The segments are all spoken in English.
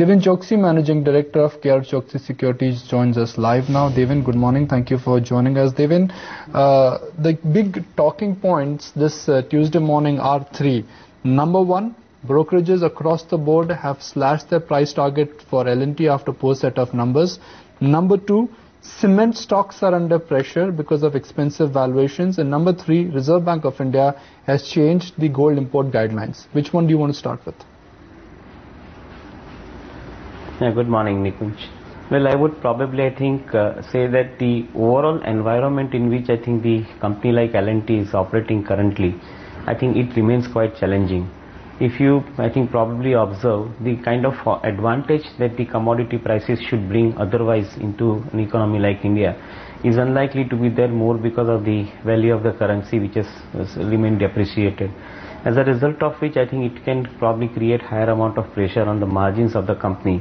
Devin Choksey, Managing Director of Choksey Securities, joins us live now. Devin, good morning. Thank you for joining us. Devin, the big talking points this Tuesday morning are three. Number one, brokerages across the board have slashed their price target for L&T after poor set of numbers. Number two, cement stocks are under pressure because of expensive valuations. And number three, Reserve Bank of India has changed the gold import guidelines. Which one do you want to start with? Yeah, good morning, Nikunj. Well, I would probably, say that the overall environment in which I think the company like L&T is operating currently, I think it remains quite challenging. If you, probably observe the kind of advantage that the commodity prices should bring otherwise into an economy like India is unlikely to be there more because of the value of the currency which has remained depreciated. As a result of which, I think it can probably create higher amount of pressure on the margins of the company.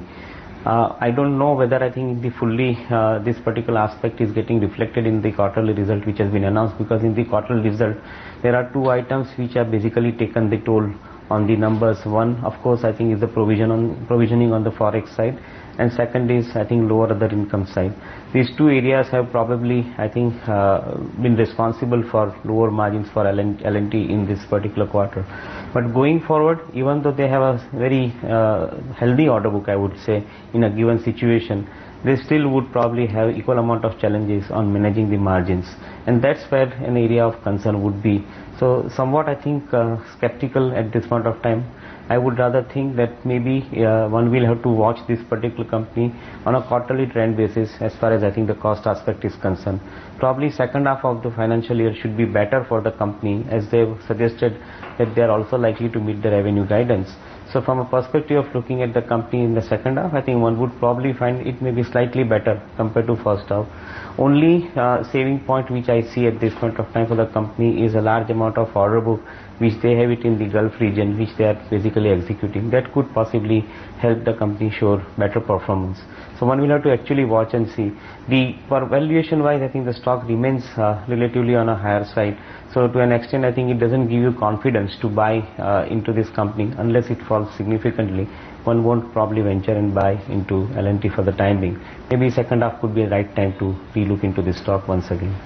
I don't know whether this particular aspect is getting reflected in the quarterly result which has been announced, because in the quarterly result there are two items which have basically taken the toll on the numbers. One, of course, I think is the provisioning on the forex side, and second is lower other income side. These two areas have probably been responsible for lower margins for L&T in this particular quarter. But going forward, even though they have a very healthy order book, I would say, in a given situation, they still would probably have equal amount of challenges on managing the margins, and that's where an area of concern would be. So somewhat skeptical at this point of time. I would rather think that maybe one will have to watch this particular company on a quarterly trend basis as far as the cost aspect is concerned. Probably second half of the financial year should be better for the company, as they've suggested that they are also likely to meet the revenue guidance. So from a perspective of looking at the company in the second half, I think one would probably find it may be slightly better compared to first half. Only saving point which I see at this point of time for the company is a large amount of order book which they have it in the Gulf region, which they are basically executing. That could possibly help the company show better performance. So one will have to actually watch and see. For valuation wise, I think the stock remains relatively on a higher side. So to an extent, I think it doesn't give you confidence to buy into this company unless it falls significantly. One won't probably venture and buy into L&T for the time being. Maybe second half could be a right time to relook into this stock once again.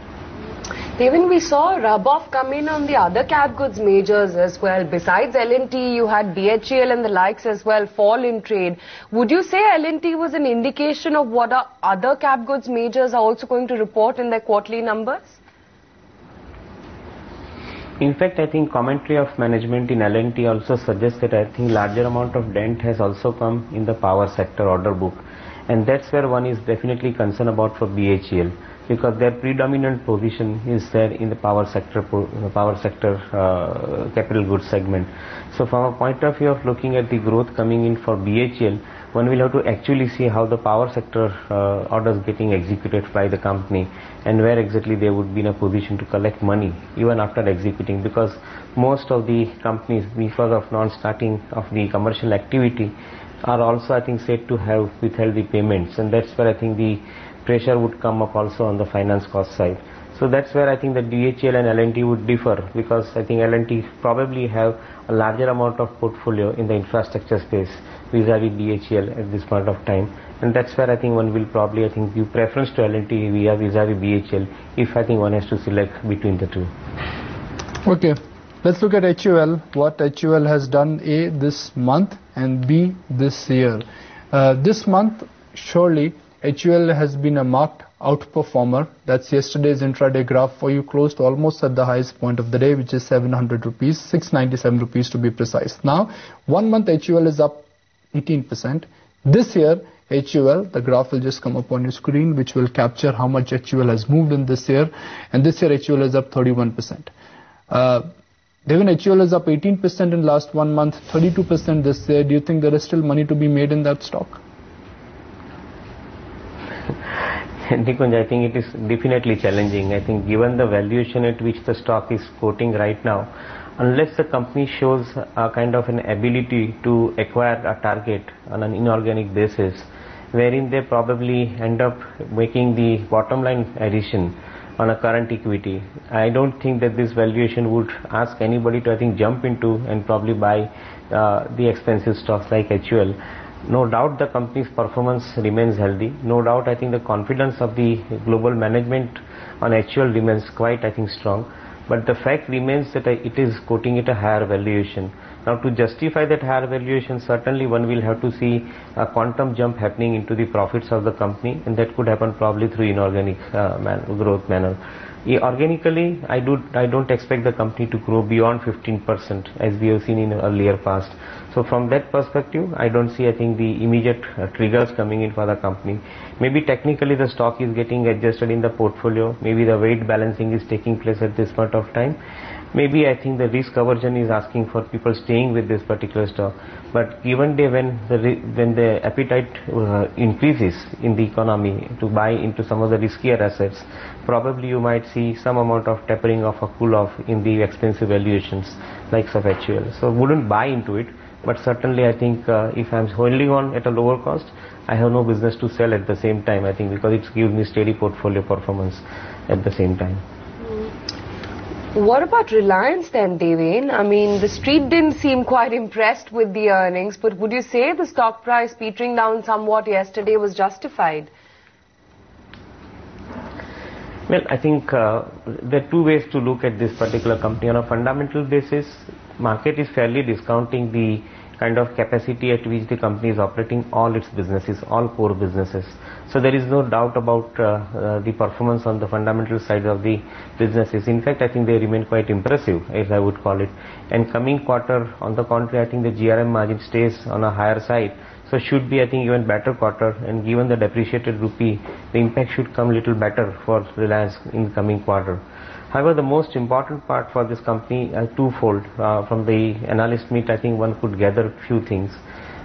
Devin, we saw rub-off come in on the other cap goods majors as well. Besides L&T, you had BHEL and the likes as well fall in trade. Would you say L&T was an indication of what our other cap goods majors are also going to report in their quarterly numbers? In fact, I think commentary of management in L&T also suggests that larger amount of dent has also come in the power sector order book, and that's where one is definitely concerned about for BHEL, because their predominant position is there in the power sector capital goods segment. So from a point of view of looking at the growth coming in for BHEL, one will have to actually see how the power sector orders getting executed by the company, and where exactly they would be in a position to collect money even after executing, because most of the companies, because of non-starting of the commercial activity, are also said to have withheld the payments, and that's where the pressure would come up also on the finance cost side. So that's where the BHEL and L&T would differ, because L&T probably have a larger amount of portfolio in the infrastructure space vis-a-vis BHEL at this point of time, and that's where one will probably give preference to L&T vis-a-vis BHEL if one has to select between the two. Okay, let's look at HUL, what HUL has done A this month and B this year. This month, surely HUL has been a marked outperformer. That's yesterday's intraday graph for you, closed almost at the highest point of the day, which is 700 rupees, 697 rupees to be precise. Now, 1 month HUL is up 18%. This year, HUL, the graph will just come up on your screen, which will capture how much HUL has moved in this year. And this year, HUL is up 31%. Devin, HUL is up 18% in last 1 month, 32% this year. Do you think there is still money to be made in that stock? Nikunj, I think it is definitely challenging. Given the valuation at which the stock is quoting right now, unless the company shows a kind of an ability to acquire a target on an inorganic basis, wherein they probably end up making the bottom line addition on a current equity, I don't think that this valuation would ask anybody to jump into and probably buy the expensive stocks like HUL. No doubt the company's performance remains healthy. No doubt I think the confidence of the global management on HUL remains quite, I think, strong. But the fact remains that it is quoting at a higher valuation. Now, to justify that higher valuation, certainly one will have to see a quantum jump happening into the profits of the company, and that could happen probably through inorganic growth manner. Organically, I don't expect the company to grow beyond 15% as we have seen in earlier past. So from that perspective, I don't see, I think, the immediate triggers coming in for the company. Maybe technically the stock is getting adjusted in the portfolio. Maybe the weight balancing is taking place at this point of time. Maybe I think the risk aversion is asking for people staying with this particular stock. But given day when the appetite increases in the economy to buy into some of the riskier assets, probably you might see some amount of tapering off or cool off in the expensive valuations likes of HUL. So wouldn't buy into it, but certainly I think if I'm holding on at a lower cost, I have no business to sell at the same time, I think, because it gives me steady portfolio performance at the same time. What about Reliance then, Devin? I mean, the street didn't seem quite impressed with the earnings, but would you say the stock price petering down somewhat yesterday was justified? Well, I think there are two ways to look at this particular company. On a fundamental basis, market is fairly discounting the kind of capacity at which the company is operating all its businesses, all core businesses. So there is no doubt about the performance on the fundamental side of the businesses. In fact, I think they remain quite impressive, as I would call it. And coming quarter, on the contrary, I think the GRM margin stays on a higher side. So should be, I think, even better quarter, and given the depreciated rupee, the impact should come little better for Reliance in coming quarter. However, the most important part for this company is twofold. From the analyst meet, I think one could gather a few things.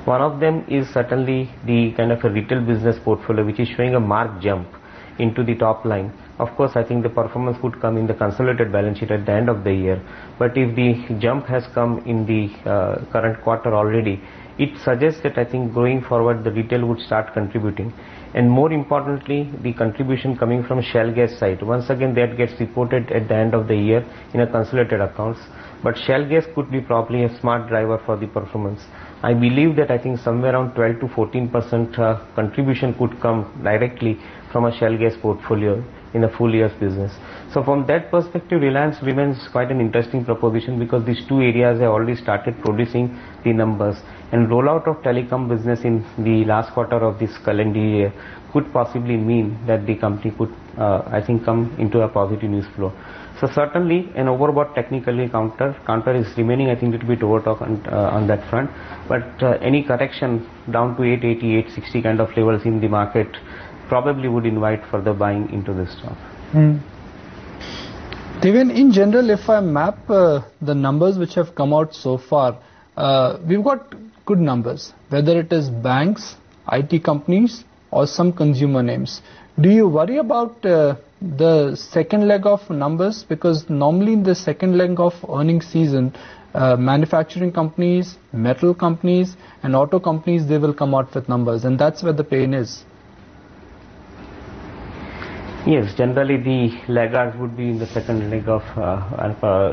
One of them is certainly the kind of a retail business portfolio which is showing a marked jump into the top line. Of course, I think the performance would come in the consolidated balance sheet at the end of the year. But if the jump has come in the current quarter already, it suggests that I think going forward the retail would start contributing. And more importantly, the contribution coming from Shell Gas side. Once again, that gets reported at the end of the year in a consolidated accounts. But Shell Gas could be probably a smart driver for the performance. I believe that I think somewhere around 12 to 14% contribution could come directly from a Shell Gas portfolio in a full year's business. So from that perspective, Reliance remains quite an interesting proposition because these two areas have already started producing the numbers. And rollout of telecom business in the last quarter of this calendar year could possibly mean that the company could, I think, come into a positive news flow. So certainly an overbought technically counter is remaining, I think, a little bit overtop on that front. But any correction down to 880, 860 kind of levels in the market probably would invite further buying into this stock. Even in general, if I map the numbers which have come out so far, we've got good numbers, whether it is banks, IT companies or some consumer names. Do you worry about the second leg of numbers? Because normally in the second leg of earnings season, manufacturing companies, metal companies and auto companies, they will come out with numbers, and that's where the pain is. Yes, generally the laggards would be in the second leg of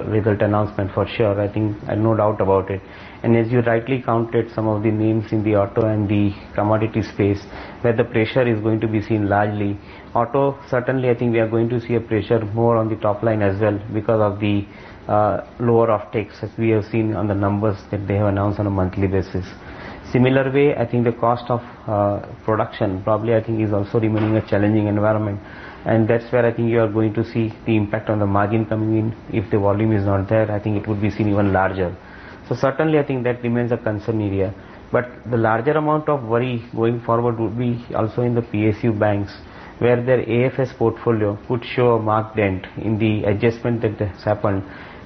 result announcement for sure. I think no doubt about it. And as you rightly counted some of the names in the auto and the commodity space where the pressure is going to be seen largely. Auto, certainly I think we are going to see a pressure more on the top line as well because of the lower offtakes as we have seen on the numbers that they have announced on a monthly basis. Similar way, I think the cost of production probably I think is also remaining a challenging environment. And that's where I think you are going to see the impact on the margin coming in. If the volume is not there, I think it would be seen even larger. So certainly I think that remains a concern area. But the larger amount of worry going forward would be also in the PSU banks, where their AFS portfolio could show a marked dent in the adjustment that has happened.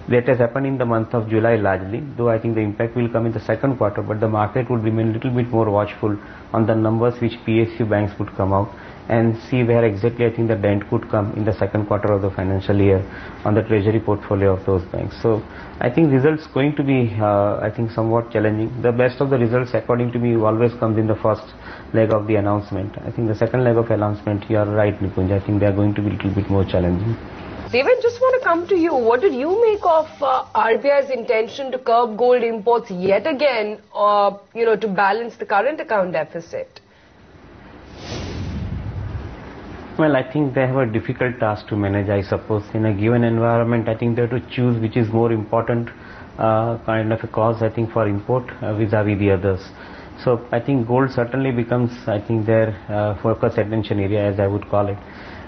That has happened in the month of July largely, though I think the impact will come in the second quarter, but the market would remain a little bit more watchful on the numbers which PSU banks would come out and see where exactly I think the dent could come in the second quarter of the financial year on the treasury portfolio of those banks. So I think results going to be I think somewhat challenging. The best of the results according to me always comes in the first leg of the announcement. I think the second leg of announcement, you are right, Nikunj, I think they are going to be a little bit more challenging. Devan, just want to come to you. What did you make of RBI's intention to curb gold imports yet again, to balance the current account deficit? Well, I think they have a difficult task to manage, I suppose. In a given environment, I think they have to choose which is more important kind of a cause, I think, for import vis-a-vis the others. So I think gold certainly becomes, I think, their focus attention area, as I would call it.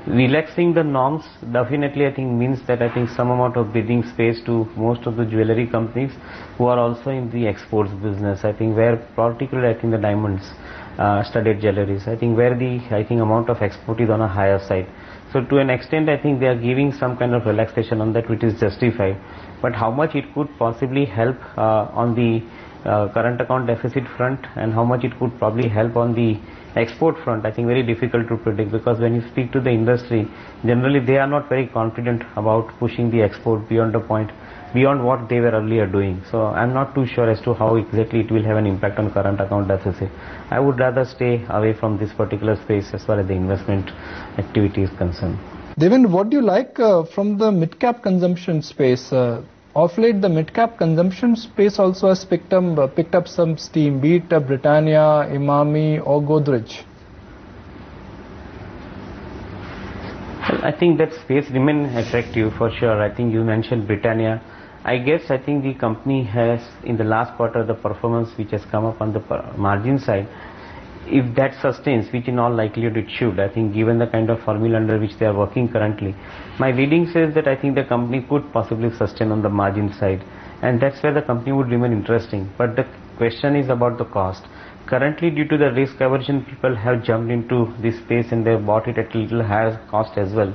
Relaxing the norms definitely, I think, means that I think some amount of breathing space to most of the jewelry companies who are also in the exports business. I think where particularly, I think, the diamonds, studded jewelries, I think where the amount of export is on a higher side. So to an extent, I think they are giving some kind of relaxation on that, which is justified. But how much it could possibly help on the current account deficit front, and how much it could probably help on the export front, I think very difficult to predict, because when you speak to the industry, generally they are not very confident about pushing the export beyond the point, beyond what they were earlier doing. So I'm not too sure as to how exactly it will have an impact on current account deficit. I would rather stay away from this particular space as far as the investment activity is concerned. Devan, what do you like from the mid-cap consumption space? Of late, the mid-cap consumption space also has picked up some steam, be it Britannia, Imami or Godrej. Well, I think that space remains attractive for sure. I think you mentioned Britannia. I guess I think the company has, in the last quarter, the performance which has come up on the margin side, if that sustains, which in all likelihood it should, I think given the kind of formula under which they are working currently, my reading says that I think the company could possibly sustain on the margin side, and that's where the company would remain interesting. But the question is about the cost. Currently, due to the risk aversion, people have jumped into this space and they have bought it at a little higher cost as well.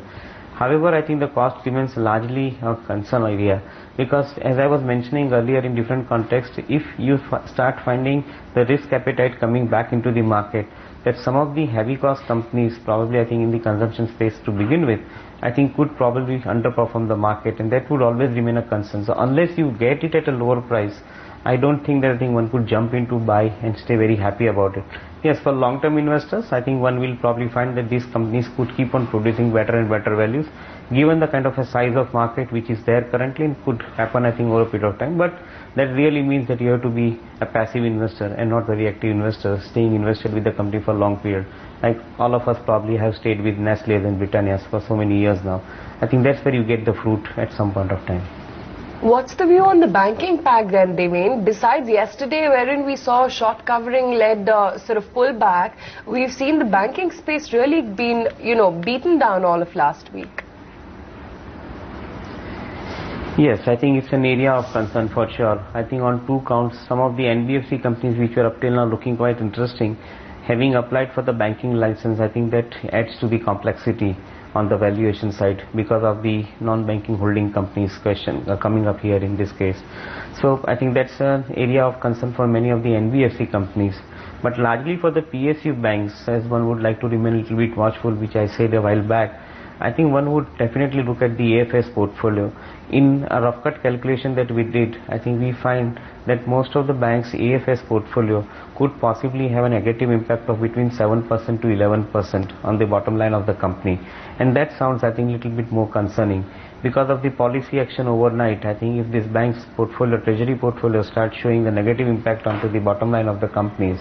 However, I think the cost remains largely a concern area, because as I was mentioning earlier in different contexts, if you start finding the risk appetite coming back into the market, that some of the heavy cost companies, probably I think in the consumption space to begin with, I think could probably underperform the market, and that would always remain a concern. So unless you get it at a lower price, I don't think that one could jump in to buy and stay very happy about it. Yes, for long-term investors, I think one will probably find that these companies could keep on producing better and better values, given the kind of a size of market which is there currently, and could happen, I think, over a period of time. But that really means that you have to be a passive investor and not very active investor, staying invested with the company for a long period. Like all of us probably have stayed with Nestle and Britannia for so many years now. I think that's where you get the fruit at some point of time. What's the view on the banking pack then, Devan? Besides yesterday, wherein we saw a short covering led sort of pullback, we've seen the banking space really been, beaten down all of last week. Yes, I think it's an area of concern for sure. I think on two counts, some of the NBFC companies which were up till now looking quite interesting, having applied for the banking license, I think that adds to the complexity on the valuation side because of the non-banking holding companies question coming up here in this case. So I think that's an area of concern for many of the NBFC companies. But largely for the PSU banks, as one would like to remain a little bit watchful, which I said a while back, I think one would definitely look at the AFS portfolio. In a rough cut calculation that we did, I think we find that most of the banks' AFS portfolio could possibly have a negative impact of between 7% to 11% on the bottom line of the company. And that sounds, I think, a little bit more concerning. Because of the policy action overnight, I think if this bank's portfolio, treasury portfolio, starts showing the negative impact onto the bottom line of the companies,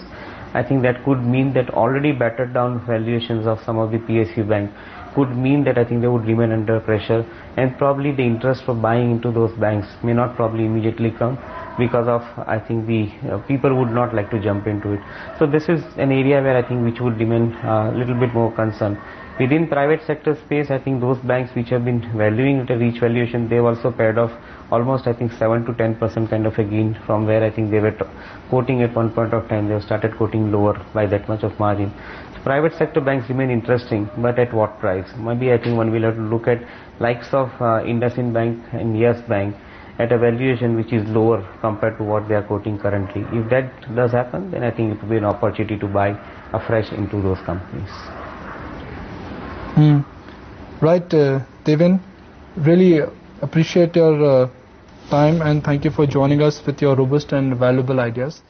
I think that could mean that already battered down valuations of some of the PSU banks could mean that I think they would remain under pressure, and probably the interest for buying into those banks may not probably immediately come because of, I think, the people would not like to jump into it. So this is an area where I think which would remain a little bit more concerned. Within private sector space, I think those banks which have been valuing at a reach valuation, they've also paired off almost, I think, 7 to 10% kind of a gain from where I think they were quoting at one point of time. They have started quoting lower by that much of margin. So private sector banks remain interesting, but at what price? Maybe I think one will have to look at likes of IndusInd Bank and Yes Bank at a valuation which is lower compared to what they are quoting currently. If that does happen, then I think it will be an opportunity to buy afresh into those companies. Right, Devan, really appreciate your time, and thank you for joining us with your robust and valuable ideas.